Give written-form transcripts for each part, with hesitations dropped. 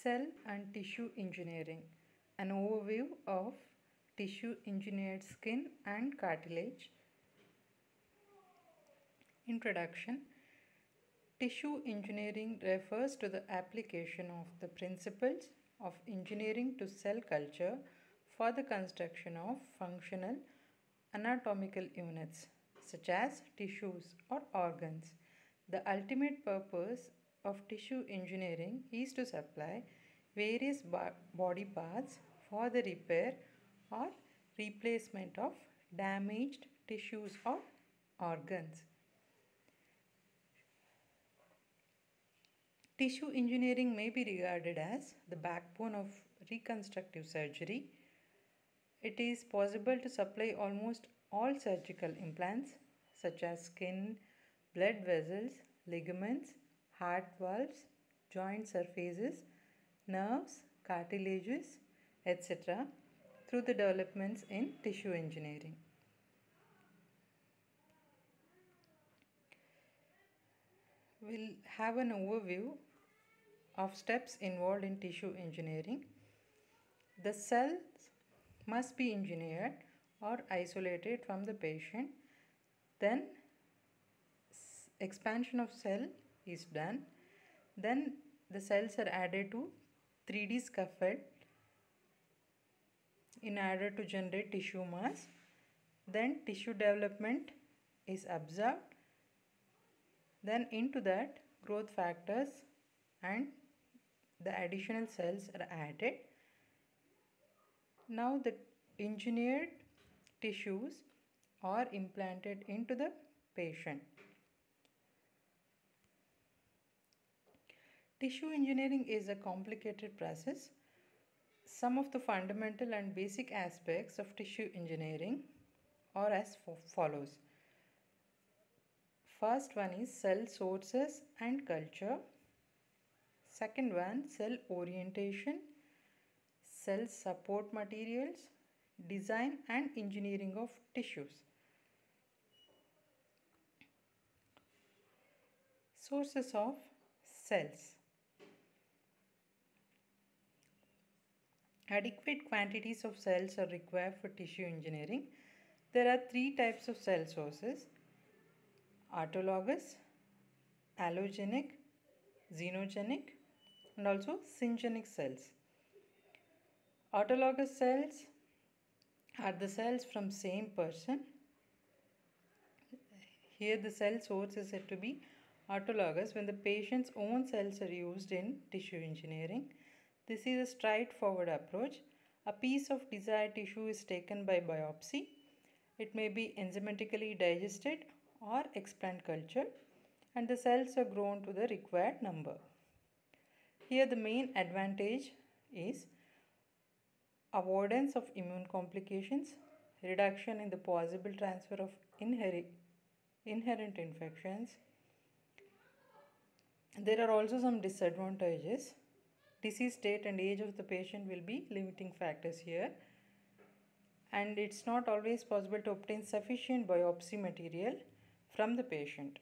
Cell and tissue engineering. An overview of tissue engineered skin and cartilage. Introduction. Tissue engineering refers to the application of the principles of engineering to cell culture for the construction of functional anatomical units such as tissues or organs. The ultimate purpose of tissue engineering is to supply various body parts for the repair or replacement of damaged tissues or organs. Tissue engineering may be regarded as the backbone of reconstructive surgery. It is possible to supply almost all surgical implants such as skin, blood vessels, ligaments, heart valves, joint surfaces, nerves, cartilages, etc. through the developments in tissue engineering. We'll have an overview of steps involved in tissue engineering. The cells must be engineered or isolated from the patient. Then expansion of cell is done. Then the cells are added to 3D scaffold in order to generate tissue mass. Then tissue development is observed. Then into that growth factors and the additional cells are added. Now the engineered tissues are implanted into the patient. Tissue engineering is a complicated process. Some of the fundamental and basic aspects of tissue engineering are as follows. First one is cell sources and culture. Second one, cell orientation, cell support materials, design and engineering of tissues. Sources of cells. Adequate quantities of cells are required for tissue engineering. There are three types of cell sources: autologous, allogenic, xenogenic, and also syngenic cells. Autologous cells are the cells from same person. Here the cell source is said to be autologous when the patient's own cells are used in tissue engineering. This is a straightforward approach. A piece of desired tissue is taken by biopsy. It may be enzymatically digested or explant cultured, and the cells are grown to the required number. Here the main advantage is avoidance of immune complications, reduction in the possible transfer of inherent infections. There are also some disadvantages. Disease state and age of the patient will be limiting factors here, and it's not always possible to obtain sufficient biopsy material from the patient.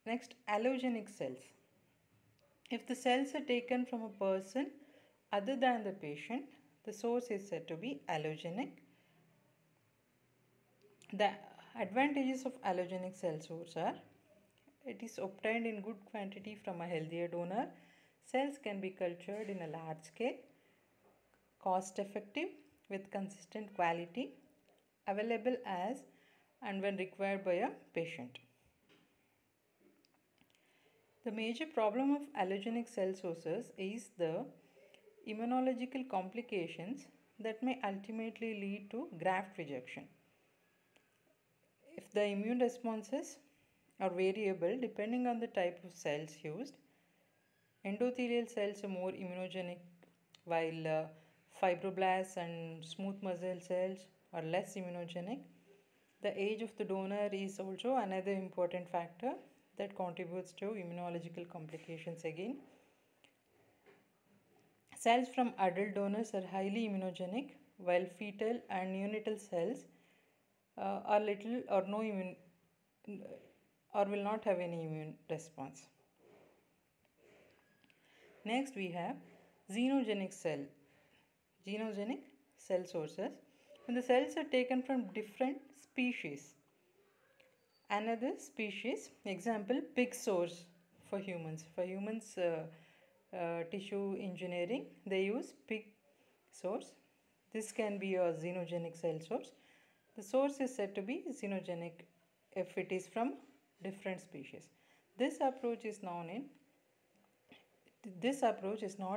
Next, allogenic cells. If the cells are taken from a person other than the patient, the source is said to be allogenic. The advantages of allogenic cell source are: it is obtained in good quantity from a healthier donor, cells can be cultured in a large scale, cost effective with consistent quality, available as and when required by a patient. The major problem of allogenic cell sources is the immunological complications that may ultimately lead to graft rejection. If the immune responses are variable depending on the type of cells used, endothelial cells are more immunogenic while fibroblasts and smooth muscle cells are less immunogenic. The age of the donor is also another important factor that contributes to immunological complications again. Cells from adult donors are highly immunogenic, while fetal and neonatal cells are little or no immune or will not have any immune response. Next we have xenogenic cell. Xenogenic cell sources. When the cells are taken from different species. Another species, example, pig source for humans. For humans, tissue engineering, they use pig source. This can be a xenogenic cell source. The source is said to be xenogenic if it is from different species. This approach is not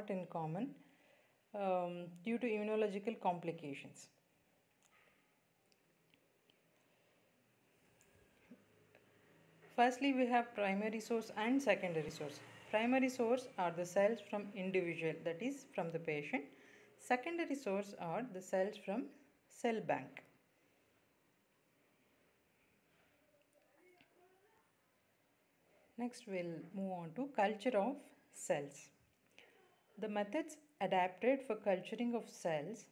in common due to immunological complications. Firstly, we have primary source and secondary source. Primary source are the cells from individual, that is from the patient. Secondary source are the cells from cell bank. Next, we'll move on to culture of cells. The methods adapted for culturing of cells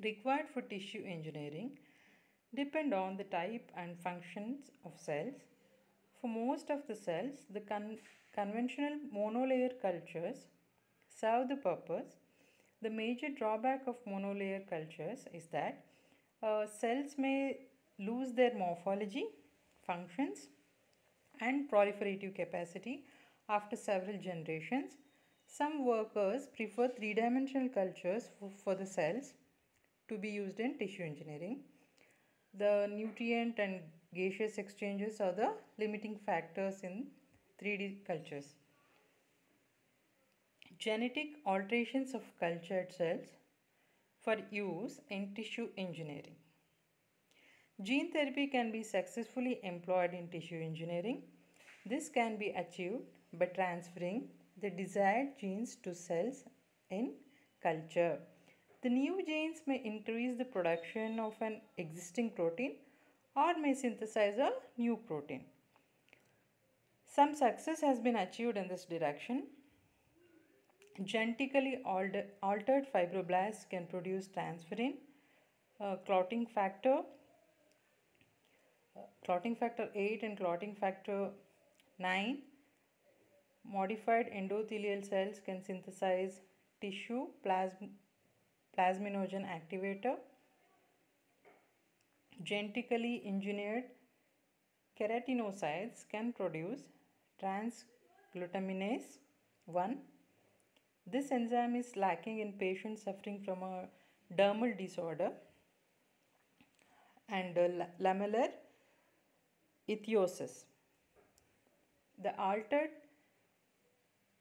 required for tissue engineering depend on the type and functions of cells. For most of the cells, the conventional monolayer cultures serve the purpose. The major drawback of monolayer cultures is that cells may lose their morphology, functions, and proliferative capacity after several generations. Some workers prefer three-dimensional cultures for the cells to be used in tissue engineering. The nutrient and gaseous exchanges are the limiting factors in 3D cultures. Genetic alterations of cultured cells for use in tissue engineering. Gene therapy can be successfully employed in tissue engineering. This can be achieved by transferring the desired genes to cells in culture. The new genes may increase the production of an existing protein or may synthesize a new protein. Some success has been achieved in this direction. Genetically altered fibroblasts can produce transferrin, clotting factor 8 and clotting factor 9. Modified endothelial cells can synthesize tissue plasminogen activator. Genetically engineered keratinocytes can produce transglutaminase 1. This enzyme is lacking in patients suffering from a dermal disorder and lamellar ichthyosis. The altered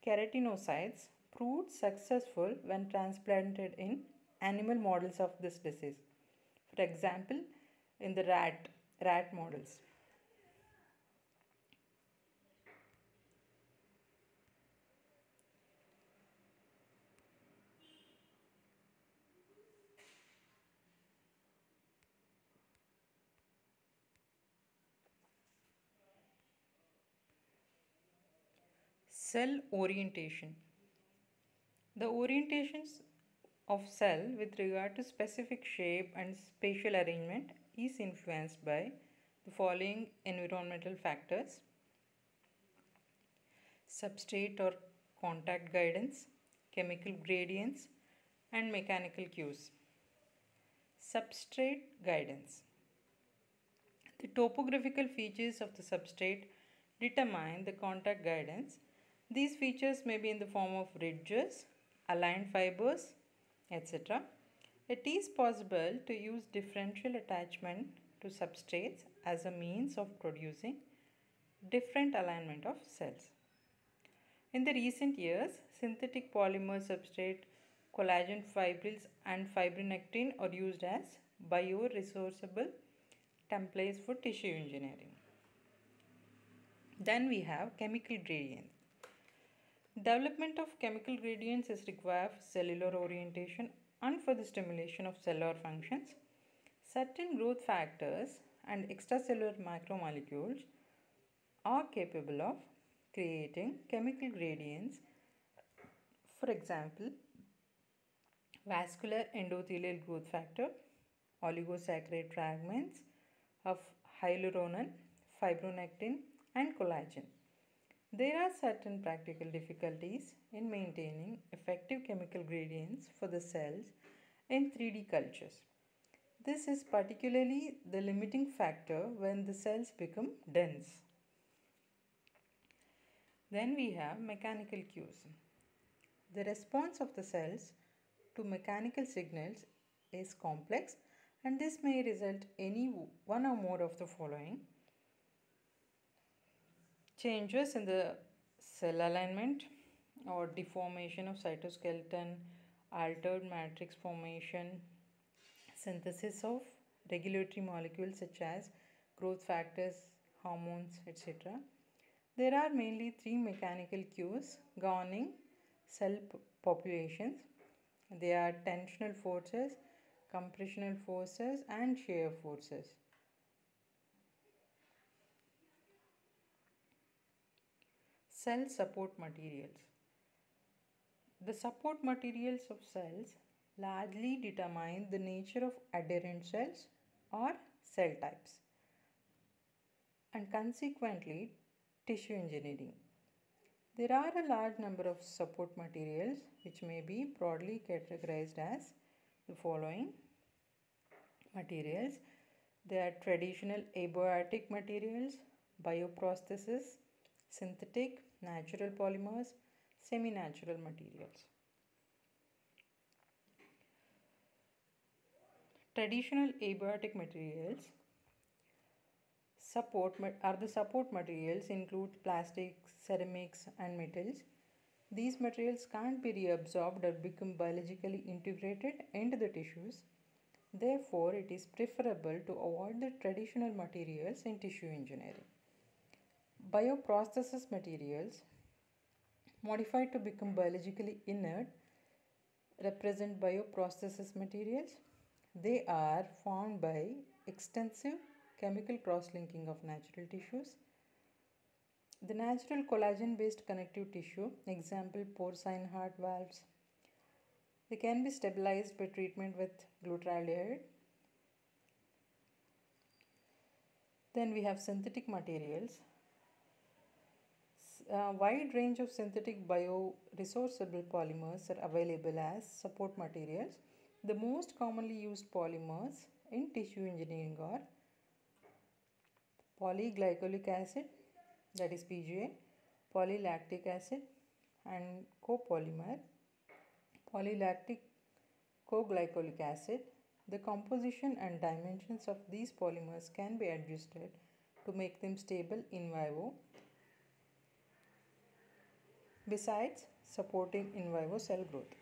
keratinocytes proved successful when transplanted in animal models of this disease. For example, in the rat models. Cell orientation. The orientations of cell with regard to specific shape and spatial arrangement is influenced by the following environmental factors: substrate or contact guidance, chemical gradients, and mechanical cues. Substrate guidance. The topographical features of the substrate determine the contact guidance. These features may be in the form of ridges, aligned fibers, etc. It is possible to use differential attachment to substrates as a means of producing different alignment of cells. In the recent years, synthetic polymer substrate, collagen fibrils and fibronectin are used as bioresourceable templates for tissue engineering. Then we have chemical gradients. Development of chemical gradients is required for cellular orientation and for the stimulation of cellular functions. Certain growth factors and extracellular macromolecules are capable of creating chemical gradients. For example, vascular endothelial growth factor, oligosaccharide fragments of hyaluronan, fibronectin, and collagen. There are certain practical difficulties in maintaining effective chemical gradients for the cells in 3D cultures. This is particularly the limiting factor when the cells become dense. Then we have mechanical cues. The response of the cells to mechanical signals is complex, and this may result any one or more of the following: changes in the cell alignment or deformation of cytoskeleton, altered matrix formation, synthesis of regulatory molecules such as growth factors, hormones, etc. There are mainly three mechanical cues governing cell populations. They are tensional forces, compressional forces, and shear forces. Cell support materials. The support materials of cells largely determine the nature of adherent cells or cell types, and consequently tissue engineering. There are a large number of support materials which may be broadly categorized as the following materials. They are traditional abiotic materials, bioprosthesis, synthetic, natural polymers, semi-natural materials. Traditional abiotic materials are the support materials include plastics, ceramics, and metals. These materials can't be reabsorbed or become biologically integrated into the tissues. Therefore, it is preferable to avoid the traditional materials in tissue engineering. Bioprosthesis materials, modified to become biologically inert, represent bioprosthesis materials. They are formed by extensive chemical cross-linking of natural tissues. The natural collagen-based connective tissue, example porcine heart valves, they can be stabilized by treatment with glutaraldehyde. Then we have synthetic materials. A wide range of synthetic bioresourceable polymers are available as support materials. The most commonly used polymers in tissue engineering are polyglycolic acid, that is PGA, polylactic acid, and copolymer, polylactic coglycolic acid. The composition and dimensions of these polymers can be adjusted to make them stable in vivo, besides supporting in vivo cell growth.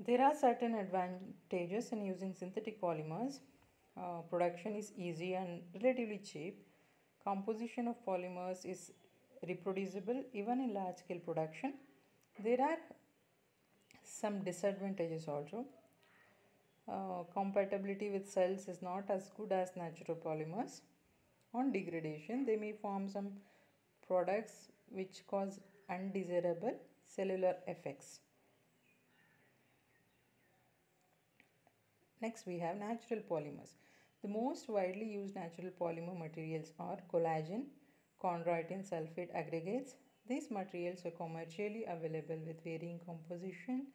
There are certain advantages in using synthetic polymers. Production is easy and relatively cheap. Composition of polymers is reproducible even in large scale production. There are some disadvantages also. Compatibility with cells is not as good as natural polymers. On degradation, they may form some products which cause undesirable cellular effects. Next, we have natural polymers. The most widely used natural polymer materials are collagen, chondroitin sulfate aggregates. These materials are commercially available with varying composition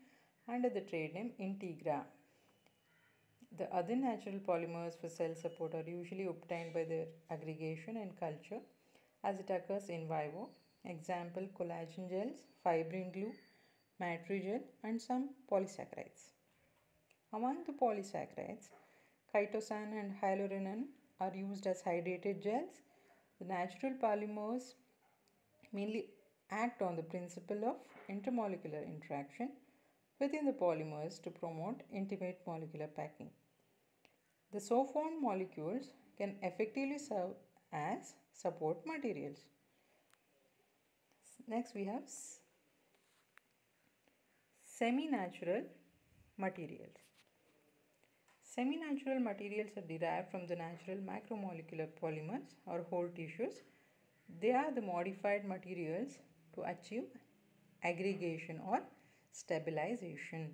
under the trade name Integra. The other natural polymers for cell support are usually obtained by their aggregation and culture as it occurs in vivo. Example, collagen gels, fibrin glue, matrigel, and some polysaccharides. Among the polysaccharides, chitosan and hyaluronan are used as hydrated gels. The natural polymers mainly act on the principle of intermolecular interaction within the polymers to promote intimate molecular packing. The so formed molecules can effectively serve as support materials. Next, we have semi-natural materials. Semi-natural materials are derived from the natural macromolecular polymers or whole tissues. They are the modified materials to achieve aggregation or stabilization.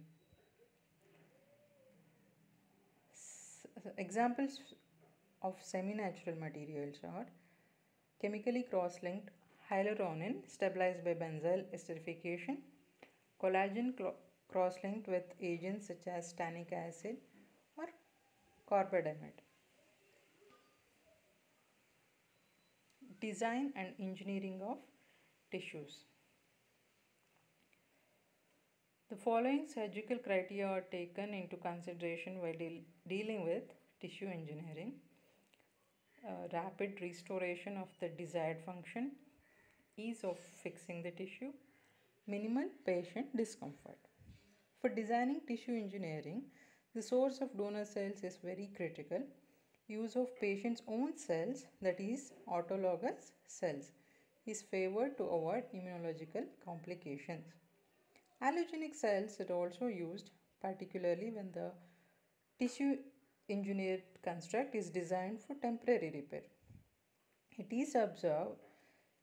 Examples of semi-natural materials are chemically cross-linked hyaluronin stabilized by benzyl esterification, collagen cross-linked with agents such as tannic acid or carbamide. Design and engineering of tissues. The following surgical criteria are taken into consideration while dealing with tissue engineering. Rapid restoration of the desired function, ease of fixing the tissue, minimal patient discomfort. For designing tissue engineering, the source of donor cells is very critical. Use of patient's own cells, that is autologous cells, is favored to avoid immunological complications. Allogenic cells are also used, particularly when the tissue engineered construct is designed for temporary repair. It is observed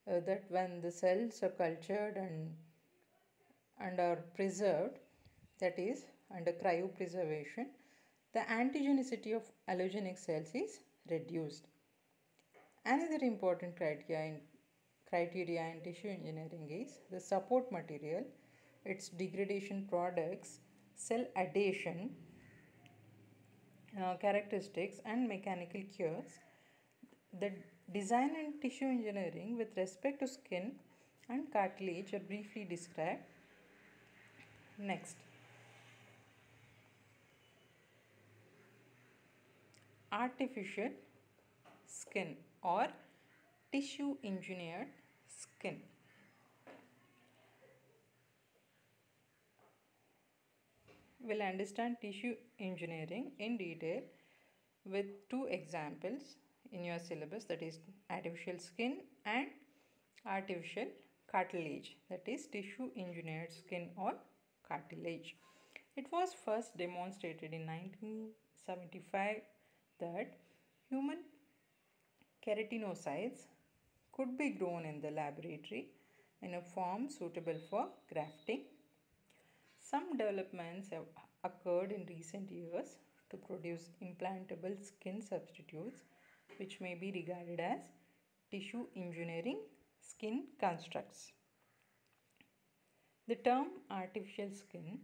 that when the cells are cultured and are preserved, that is under cryopreservation, the antigenicity of allogenic cells is reduced. Another important criteria in tissue engineering is the support material, its degradation products, cell adhesion characteristics, and mechanical cures. The design and tissue engineering with respect to skin and cartilage are briefly described. Next, artificial skin or tissue engineered skin. We'll understand tissue engineering in detail with two examples in your syllabus, that is artificial skin and artificial cartilage, that is tissue engineered skin or cartilage. It was first demonstrated in 1975 that human keratinocytes could be grown in the laboratory in a form suitable for grafting. Some developments have occurred in recent years to produce implantable skin substitutes, which may be regarded as tissue engineering skin constructs. The term artificial skin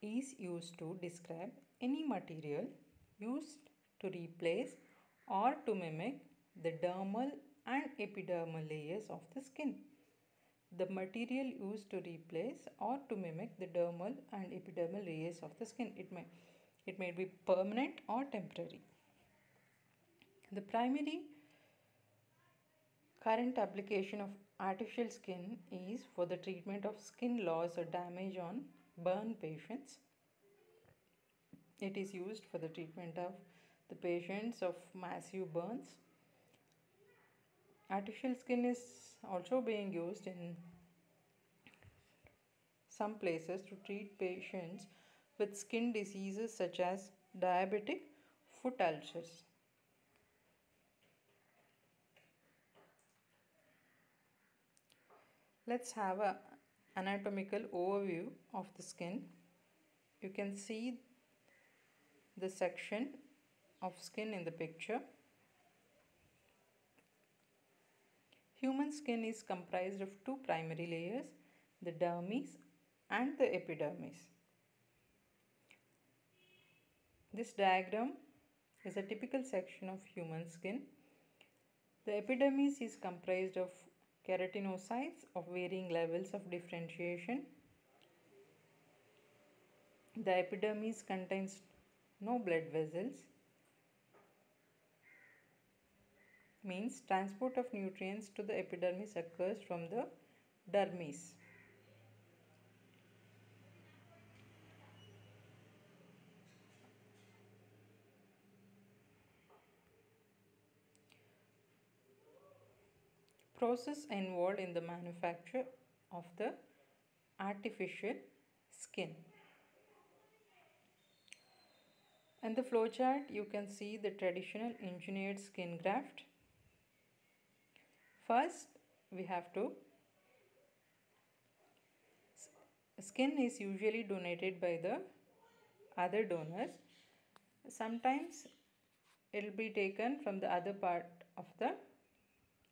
is used to describe any material used to replace or to mimic the dermal and epidermal layers of the skin. The material used to replace or to mimic the dermal and epidermal layers of the skin. It may be permanent or temporary. The primary current application of artificial skin is for the treatment of skin loss or damage on burn patients. It is used for the treatment of the patients of massive burns. Artificial skin is also being used in some places to treat patients with skin diseases such as diabetic foot ulcers. Let's have an anatomical overview of the skin. You can see the section of skin in the picture. Human skin is comprised of two primary layers, the dermis and the epidermis. This diagram is a typical section of human skin. The epidermis is comprised of keratinocytes of varying levels of differentiation. The epidermis contains no blood vessels, means transport of nutrients to the epidermis occurs from the dermis. Process involved in the manufacture of the artificial skin. In the flowchart, you can see the traditional engineered skin graft. First, we have to skin is usually donated by the other donors. Sometimes it will be taken from the other part of the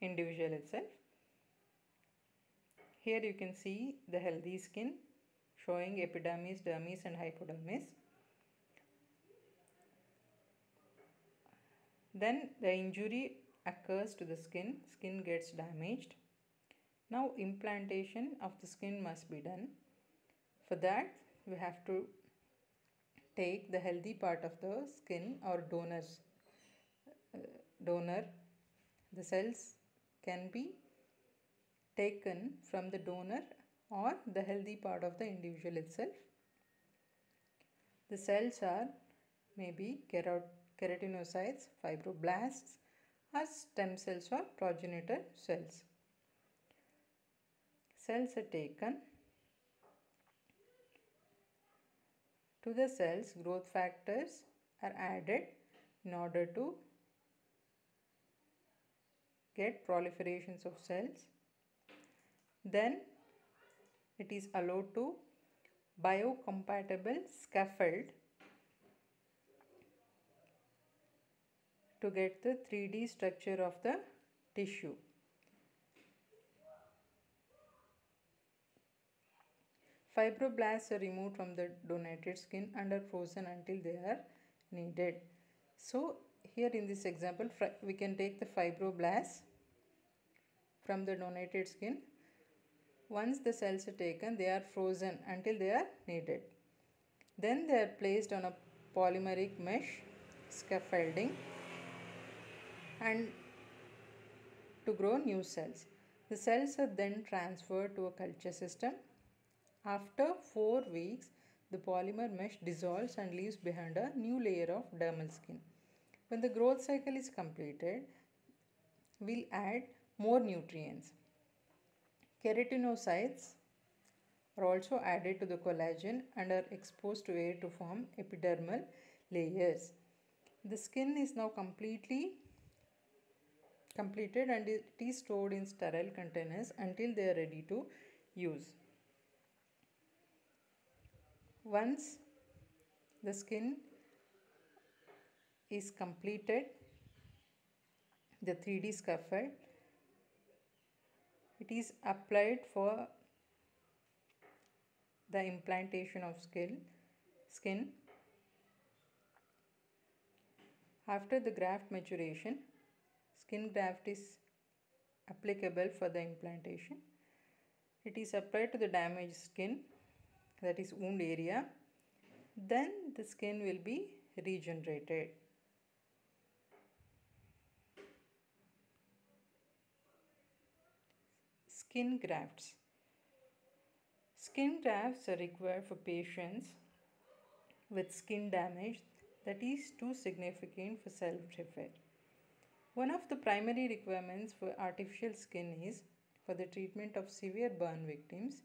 individual itself. Here you can see the healthy skin showing epidermis, dermis and hypodermis. Then the injury occurs to the skin gets damaged. Now implantation of the skin must be done. For that we have to take the healthy part of the skin or donor. The cells can be taken from the donor or the healthy part of the individual itself. The cells are maybe keratinocytes, fibroblasts, or stem cells or progenitor cells. Cells are taken. To the cells, growth factors are added in order to get proliferations of cells. Then it is allowed to biocompatible scaffold to get the 3D structure of the tissue. Fibroblasts are removed from the donated skin and are frozen until they are needed. So here in this example we can take the fibroblasts from the donated skin. Once the cells are taken, they are frozen until they are needed. Then they are placed on a polymeric mesh scaffolding and to grow new cells. The cells are then transferred to a culture system. After 4 weeks, the polymer mesh dissolves and leaves behind a new layer of dermal skin. When the growth cycle is completed, we'll add more nutrients. Keratinocytes are also added to the collagen and are exposed to air to form epidermal layers. The skin is now completed and it is stored in sterile containers until they are ready to use. Once the skin is completed, the 3D scaffold, it is applied for the implantation of skin. After the graft maturation, skin graft is applicable for the implantation. It is applied to the damaged skin, that is wound area. Then the skin will be regenerated. Skin grafts. Skin grafts are required for patients with skin damage that is too significant for self-repair. One of the primary requirements for artificial skin is for the treatment of severe burn victims.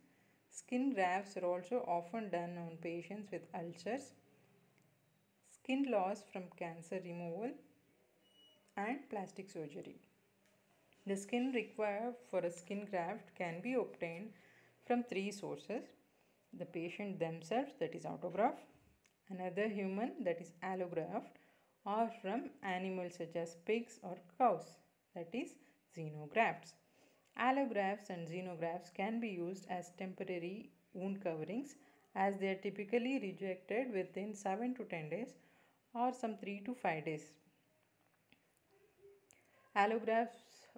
Skin grafts are also often done on patients with ulcers, skin loss from cancer removal, and plastic surgery. The skin required for a skin graft can be obtained from 3 sources: the patient themselves, that is autograft, another human, that is allograft, or from animals such as pigs or cows, that is xenografts. Allografts and xenografts can be used as temporary wound coverings as they are typically rejected within 7 to 10 days or some 3 to 5 days. Allografts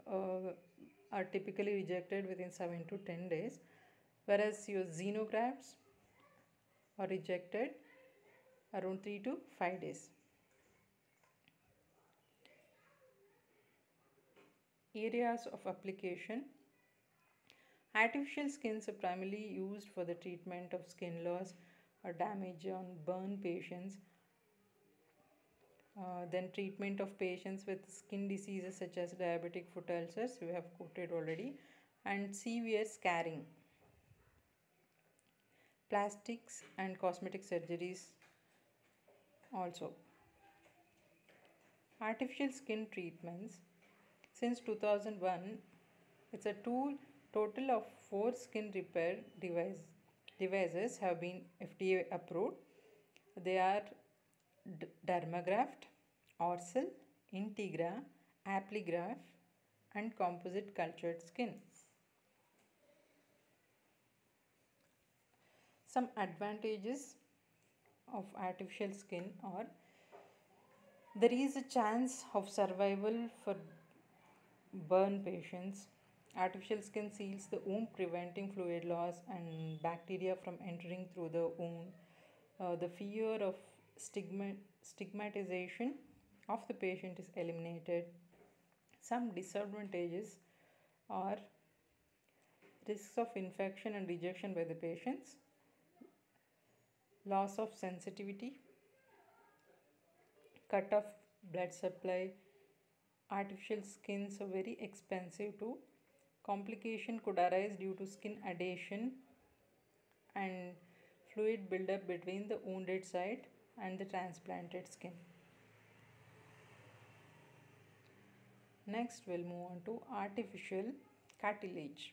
are typically rejected within 7 to 10 days, whereas your xenografts are rejected around 3 to 5 days. Areas of application. Artificial skins are primarily used for the treatment of skin loss or damage on burn patients. Then treatment of patients with skin diseases such as diabetic foot ulcers, we have quoted already, and severe scarring. Plastics and cosmetic surgeries also. Artificial skin treatments. Since 2001, it's a total of 4 skin repair devices have been FDA approved. They are Dermagraft, Orcel, integra, appligraph, and composite cultured skin. Some advantages of artificial skin are: there is a chance of survival for burn patients. Artificial skin seals the wound, preventing fluid loss and bacteria from entering through the wound. The fear of stigmatization of the patient is eliminated. Some disadvantages are risks of infection and rejection by the patients, loss of sensitivity, cut off blood supply. Artificial skins are very expensive too. Complication could arise due to skin adhesion and fluid buildup between the wounded site and the transplanted skin. Next, we'll move on to artificial cartilage.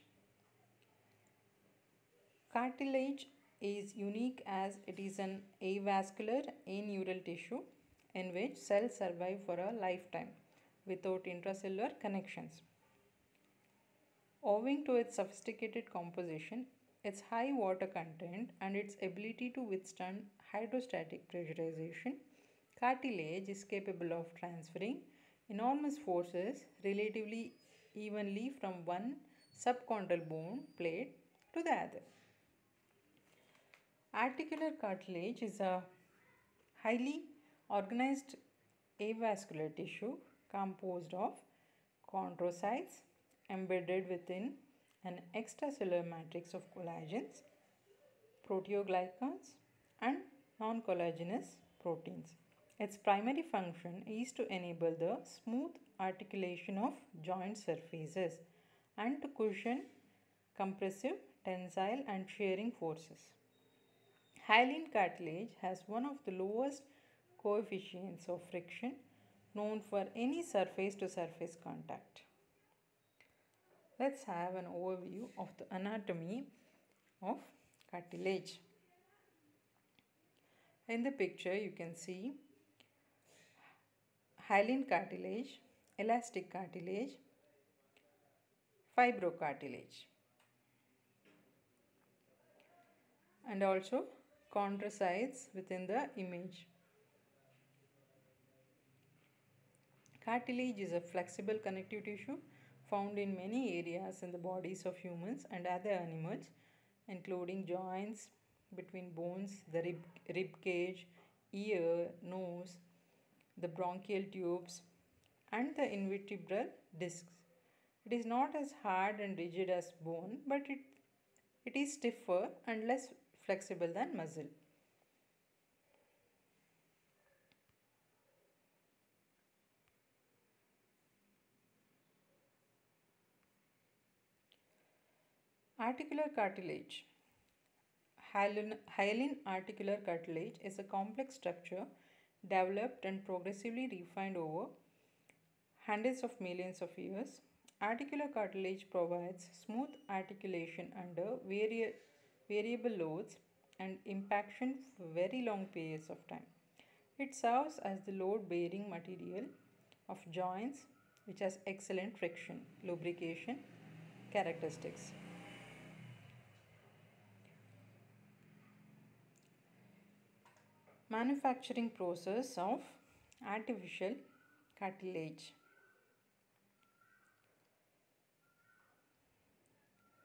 Cartilage is unique as it is an avascular aneural tissue in which cells survive for a lifetime without intracellular connections. Owing to its sophisticated composition, its high water content, and its ability to withstand hydrostatic pressurization, cartilage is capable of transferring enormous forces relatively evenly from one subchondral bone plate to the other. Articular cartilage is a highly organized avascular tissue composed of chondrocytes embedded within an extracellular matrix of collagens, proteoglycans, and non collagenous proteins. Its primary function is to enable the smooth articulation of joint surfaces and to cushion compressive, tensile, and shearing forces. Hyaline cartilage has one of the lowest coefficients of friction known for any surface to surface contact. Let's have an overview of the anatomy of cartilage. In the picture, you can see hyaline cartilage, elastic cartilage, fibrocartilage, and also chondrocytes within the image. Cartilage is a flexible connective tissue found in many areas in the bodies of humans and other animals, including joints between bones, the rib cage, ear, nose, the bronchial tubes, and the invertebral discs. It is not as hard and rigid as bone, but it is stiffer and less flexible than muscle. Articular cartilage. Hyaline articular cartilage is a complex structure developed and progressively refined over hundreds of millions of years. Articular cartilage provides smooth articulation under variable loads and impaction for very long periods of time. It serves as the load bearing material of joints, which has excellent friction, lubrication characteristics. Manufacturing process of artificial cartilage.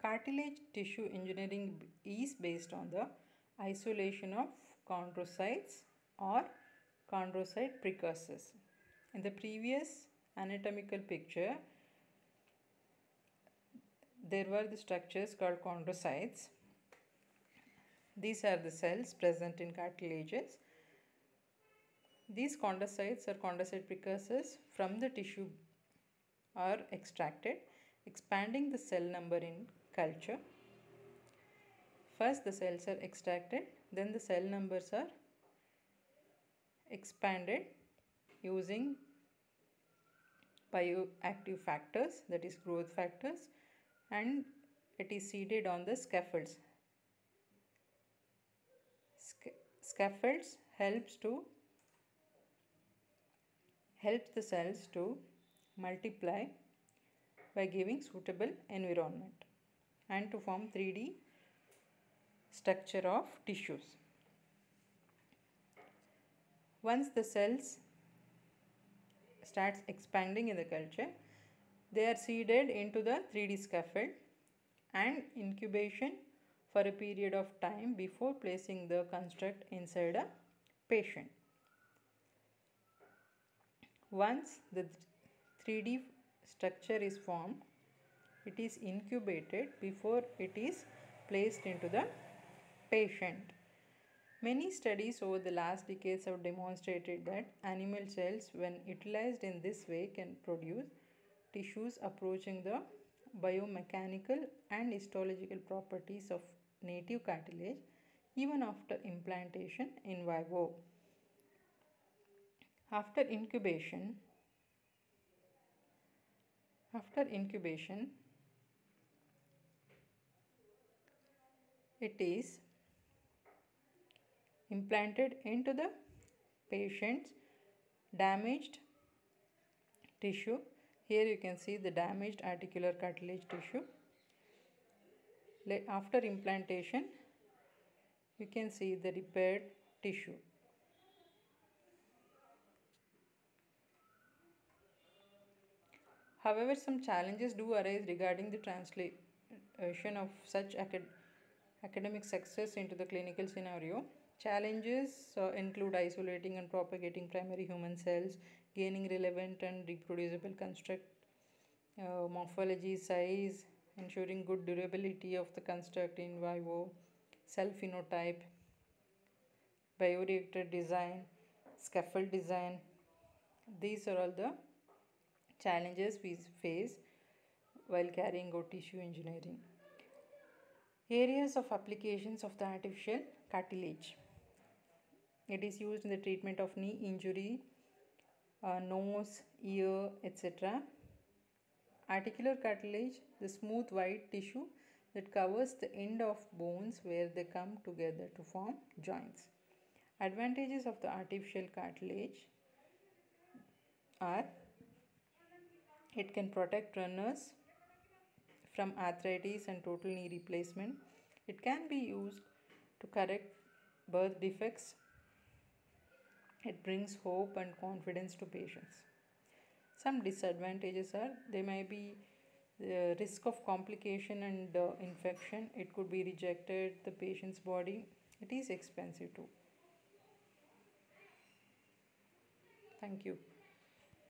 Cartilage tissue engineering is based on the isolation of chondrocytes or chondrocyte precursors. In the previous anatomical picture, there were the structures called chondrocytes. These are the cells present in cartilages. These chondrocytes or chondrocyte precursors from the tissue are extracted, expanding the cell number in culture. First the cells are extracted, then the cell numbers are expanded using bioactive factors, that is growth factors, and it is seeded on the scaffolds. Scaffolds help helps the cells to multiply by giving suitable environment and to form 3D structure of tissues. Once the cells starts expanding in the culture, they are seeded into the 3D scaffold and incubation for a period of time before placing the construct inside a patient. Once the 3D structure is formed, it is incubated before it is placed into the patient. Many studies over the last decades have demonstrated that animal cells, when utilized in this way, can produce tissues approaching the biomechanical and histological properties of native cartilage even after implantation in vivo. After incubation, it is implanted into the patient's damaged tissue. Here you can see the damaged articular cartilage tissue. After implantation, you can see the repaired tissue. However, some challenges do arise regarding the translation of such academic success into the clinical scenario. Challenges include isolating and propagating primary human cells, gaining relevant and reproducible construct, morphology, size, ensuring good durability of the construct in vivo, cell phenotype, bioreactor design, scaffold design. These are all the challenges we face while carrying out tissue engineering. Areas of applications of the artificial cartilage. It is used in the treatment of knee injury, nose, ear, etc. Articular cartilage, the smooth white tissue that covers the end of bones where they come together to form joints. Advantages of the artificial cartilage are: it can protect runners from arthritis and total knee replacement. It can be used to correct birth defects. It brings hope and confidence to patients. Some disadvantages are: there may be the risk of complication and infection. It could be rejected the patient's body. It is expensive too. Thank you.